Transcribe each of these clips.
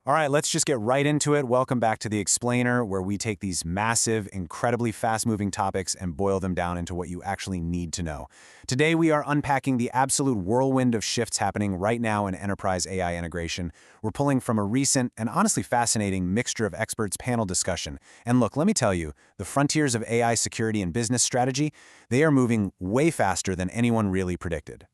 All right, let's just get right into it. Welcome back to The Explainer, where we take these massive, incredibly fast-moving topics and boil them down into what you actually need to know. Today, we are unpacking the absolute whirlwind of shifts happening right now in enterprise AI integration. We're pulling from a recent and honestly fascinating mixture of experts panel discussion. And look, let me tell you, the frontiers of AI security and business strategy, they are moving way faster than anyone really predicted.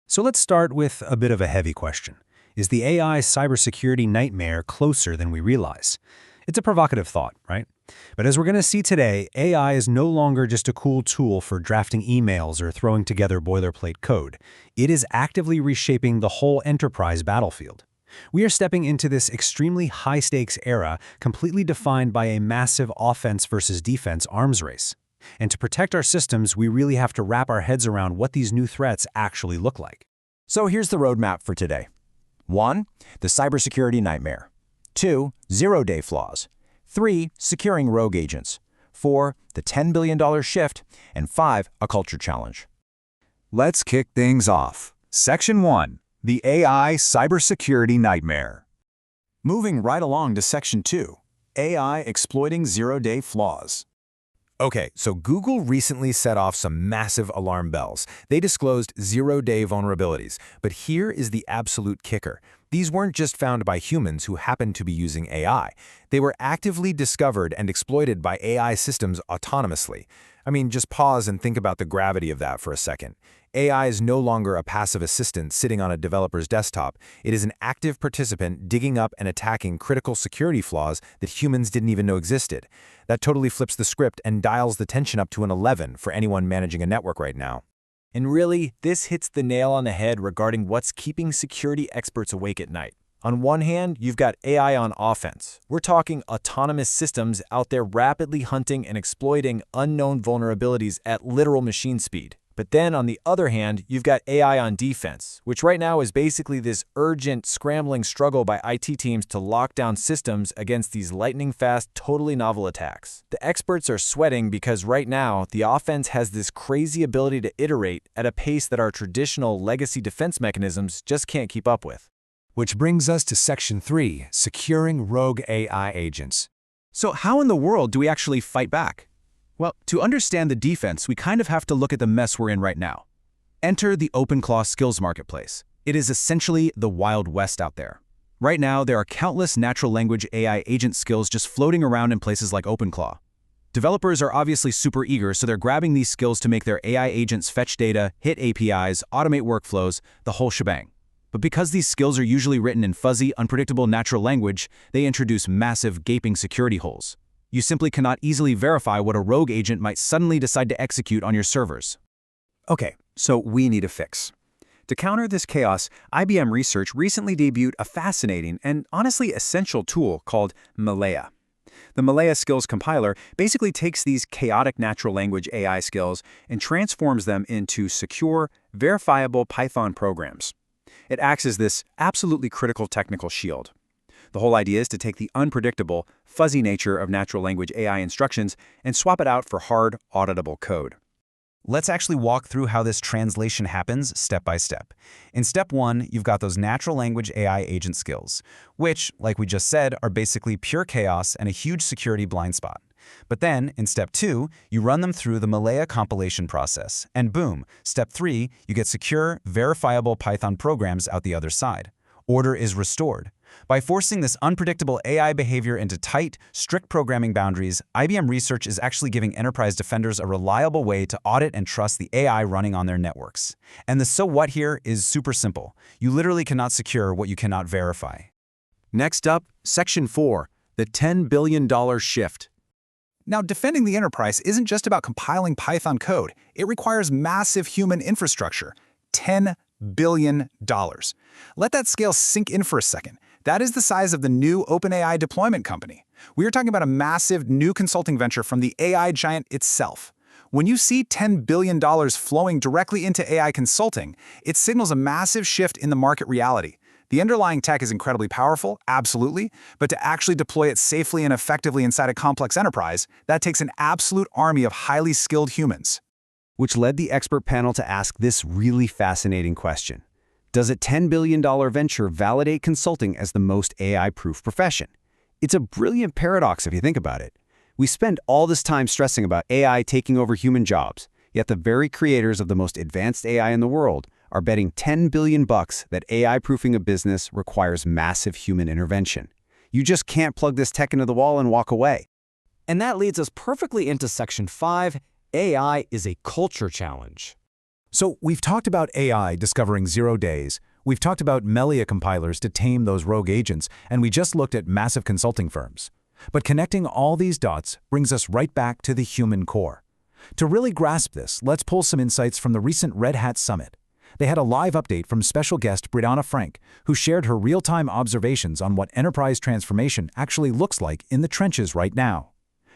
So let's start with a bit of a heavy question. Is the AI cybersecurity nightmare closer than we realize? It's a provocative thought, right? But as we're going to see today, AI is no longer just a cool tool for drafting emails or throwing together boilerplate code. It is actively reshaping the whole enterprise battlefield. We are stepping into this extremely high-stakes era completely defined by a massive offense versus defense arms race. And to protect our systems, we really have to wrap our heads around what these new threats actually look like. So here's the roadmap for today. 1. The cybersecurity nightmare. 2. Zero-day flaws. 3. Securing rogue agents. 4. The $10 billion shift. And 5. A culture challenge. Let's kick things off. Section 1. The AI cybersecurity nightmare. Moving right along to Section 2, AI exploiting zero-day flaws. Okay, so Google recently set off some massive alarm bells. They disclosed zero-day vulnerabilities, but here is the absolute kicker. These weren't just found by humans who happened to be using AI. They were actively discovered and exploited by AI systems autonomously. I mean, just pause and think about the gravity of that for a second. AI is no longer a passive assistant sitting on a developer's desktop. It is an active participant digging up and attacking critical security flaws that humans didn't even know existed. That totally flips the script and dials the tension up to an 11 for anyone managing a network right now. And really, this hits the nail on the head regarding what's keeping security experts awake at night. On one hand, you've got AI on offense. We're talking autonomous systems out there rapidly hunting and exploiting unknown vulnerabilities at literal machine speed. But then on the other hand, you've got AI on defense, which right now is basically this urgent, scrambling struggle by IT teams to lock down systems against these lightning-fast, totally novel attacks. The experts are sweating because right now, the offense has this crazy ability to iterate at a pace that our traditional legacy defense mechanisms just can't keep up with. Which brings us to Section 3, securing rogue AI agents. So how in the world do we actually fight back? Well, to understand the defense, we kind of have to look at the mess we're in right now. Enter the OpenAI skills marketplace. It is essentially the Wild West out there. Right now, there are countless natural language AI agent skills just floating around in places like OpenAI. Developers are obviously super eager, so they're grabbing these skills to make their AI agents fetch data, hit APIs, automate workflows, the whole shebang. But because these skills are usually written in fuzzy, unpredictable natural language, they introduce massive, gaping security holes. You simply cannot easily verify what a rogue agent might suddenly decide to execute on your servers. Okay, so we need a fix. To counter this chaos, IBM Research recently debuted a fascinating and honestly essential tool called MELLEA. The MELLEA skills compiler basically takes these chaotic natural language AI skills and transforms them into secure, verifiable Python programs. It acts as this absolutely critical technical shield. The whole idea is to take the unpredictable, fuzzy nature of natural language AI instructions and swap it out for hard, auditable code. Let's actually walk through how this translation happens step by step. In step 1, you've got those natural language AI agent skills, which, like we just said, are basically pure chaos and a huge security blind spot. But then, in step 2, you run them through the MELLEA compilation process, and boom, step 3, you get secure, verifiable Python programs out the other side. Order is restored. By forcing this unpredictable AI behavior into tight, strict programming boundaries, IBM Research is actually giving enterprise defenders a reliable way to audit and trust the AI running on their networks. And the so what here is super simple. You literally cannot secure what you cannot verify. Next up, Section 4, the $10 billion shift. Now, defending the enterprise isn't just about compiling Python code. It requires massive human infrastructure. $10 billion. Let that scale sink in for a second. That is the size of the new OpenAI deployment company. We are talking about a massive new consulting venture from the AI giant itself. When you see $10 billion flowing directly into AI consulting, it signals a massive shift in the market reality. The underlying tech is incredibly powerful, absolutely, but to actually deploy it safely and effectively inside a complex enterprise, that takes an absolute army of highly skilled humans. Which led the expert panel to ask this really fascinating question. Does a $10 billion venture validate consulting as the most AI-proof profession? It's a brilliant paradox if you think about it. We spend all this time stressing about AI taking over human jobs, yet the very creators of the most advanced AI in the world are betting $10 billion that AI-proofing a business requires massive human intervention. You just can't plug this tech into the wall and walk away. And that leads us perfectly into Section 5, AI is a culture challenge. So we've talked about AI discovering 0 days, we've talked about MELLEA compilers to tame those rogue agents, and we just looked at massive consulting firms. But connecting all these dots brings us right back to the human core. To really grasp this, let's pull some insights from the recent Red Hat Summit. They had a live update from special guest Brianna Frank, who shared her real-time observations on what enterprise transformation actually looks like in the trenches right now.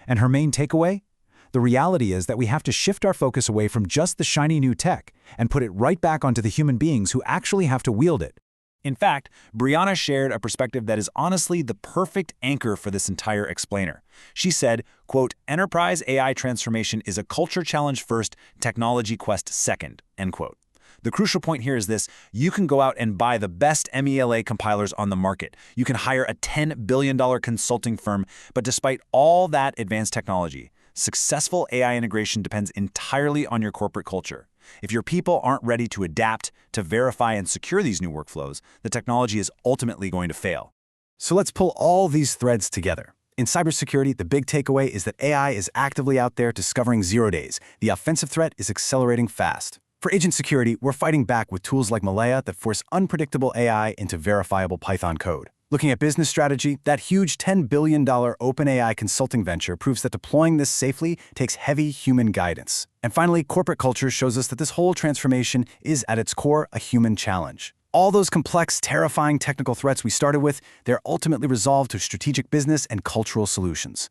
And her main takeaway? The reality is that we have to shift our focus away from just the shiny new tech and put it right back onto the human beings who actually have to wield it. In fact, Brianna shared a perspective that is honestly the perfect anchor for this entire explainer. She said, quote, "Enterprise AI transformation is a culture challenge first, technology quest second," end quote. The crucial point here is this: you can go out and buy the best MELLEA compilers on the market. You can hire a $10 billion consulting firm, but despite all that advanced technology, successful AI integration depends entirely on your corporate culture. If your people aren't ready to adapt, to verify and secure these new workflows, the technology is ultimately going to fail. So let's pull all these threads together. In cybersecurity, the big takeaway is that AI is actively out there discovering 0 days. The offensive threat is accelerating fast. For agent security, we're fighting back with tools like MELLEA that force unpredictable AI into verifiable Python code. Looking at business strategy, that huge $10 billion OpenAI consulting venture proves that deploying this safely takes heavy human guidance. And finally, corporate culture shows us that this whole transformation is at its core a human challenge. All those complex, terrifying technical threats we started with, they're ultimately resolved through strategic business and cultural solutions.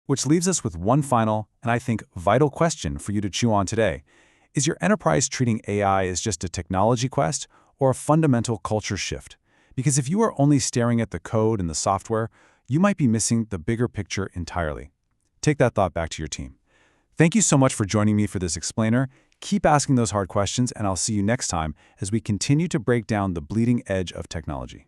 Which leaves us with one final, and I think vital question for you to chew on today. Is your enterprise treating AI as just a technology quest or a fundamental culture shift? Because if you are only staring at the code and the software, you might be missing the bigger picture entirely. Take that thought back to your team. Thank you so much for joining me for this explainer. Keep asking those hard questions, and I'll see you next time as we continue to break down the bleeding edge of technology.